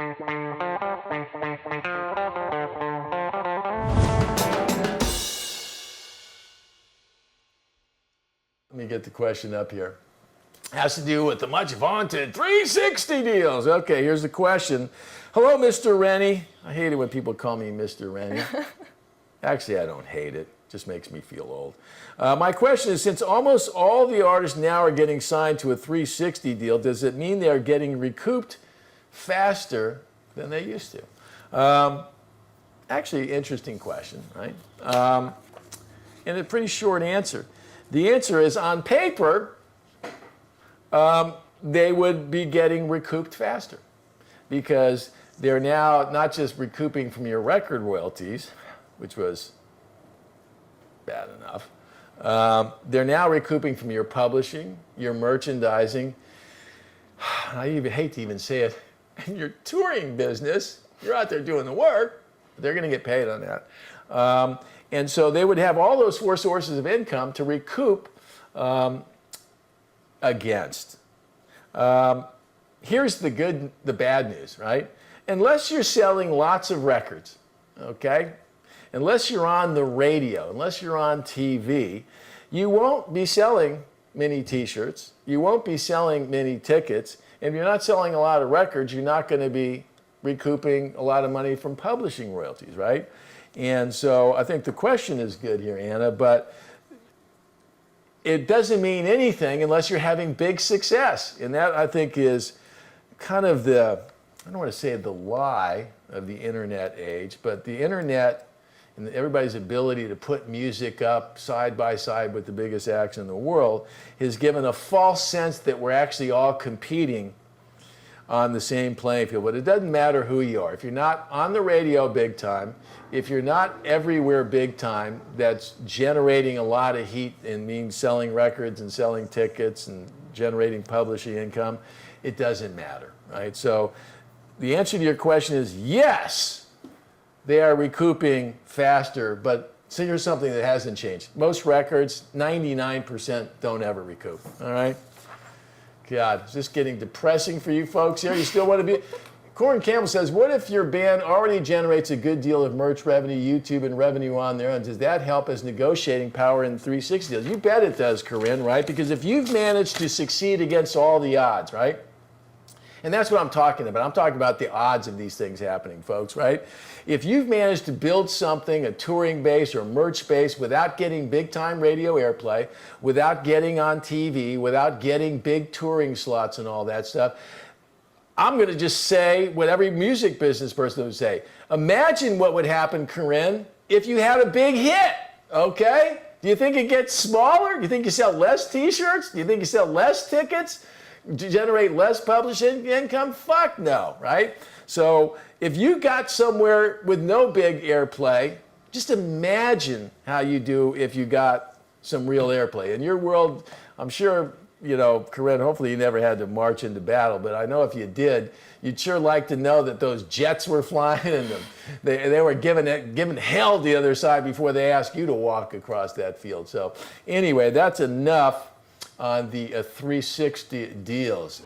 Let me get the question up here. Has to do with the much vaunted 360 deals. Okay, here's the question. Hello, Mr. Rennie. I hate it when people call me Mr. Rennie. Actually, I don't hate it. It just makes me feel old. My question is, since almost all the artists now are getting signed to a 360 deal, does it mean they are getting recouped faster than they used to? Actually, interesting question, right? And a pretty short answer. The answer is, on paper, they would be getting recouped faster because they're now not just recouping from your record royalties, which was bad enough. They're now recouping from your publishing, your merchandising. I even hate to even say it, and your touring business. You're out there doing the work, but they're going to get paid on that. And so they would have all those four sources of income to recoup against. Here's the bad news, right? Unless you're selling lots of records, okay? Unless you're on the radio, unless you're on TV, you won't be selling many t-shirts, you won't be selling many tickets, and if you're not selling a lot of records, you're not going to be recouping a lot of money from publishing royalties, right? And so I think the question is good here, Anna, but it doesn't mean anything unless you're having big success. And that, I think, is kind of the, I don't want to say the lie of the internet age, but the internet and everybody's ability to put music up side by side with the biggest acts in the world has given a false sense that we're actually all competing on the same playing field. But it doesn't matter who you are. If you're not on the radio big time, if you're not everywhere big time, that's generating a lot of heat and means selling records and selling tickets and generating publishing income, it doesn't matter, right? So the answer to your question is yes, they are recouping faster, but so here's something that hasn't changed. Most records, 99% don't ever recoup, all right? God, is this getting depressing for you folks here? You still want to be... Corin Campbell says, what if your band already generates a good deal of merch revenue, YouTube, and revenue on their own? Does that help as negotiating power in 360 deals? You bet it does, Corinne, right? Because if you've managed to succeed against all the odds, right? And that's what I'm talking about. I'm talking about the odds of these things happening, folks, right? If you've managed to build something, a touring base or merch base, without getting big-time radio airplay, without getting on TV, without getting big touring slots and all that stuff, I'm going to just say what every music business person would say. Imagine what would happen, Corinne, if you had a big hit, okay? Do you think it gets smaller? Do you think you sell less t-shirts? Do you think you sell less tickets? Generate less publishing income? Fuck no, right? So if you got somewhere with no big airplay, just imagine how you do if you got some real airplay. In your world, I'm sure, you know, Corinne, hopefully you never had to march into battle, but I know if you did, you'd sure like to know that those jets were flying and they were giving hell the other side before they asked you to walk across that field. So anyway, that's enough on the 360 deals.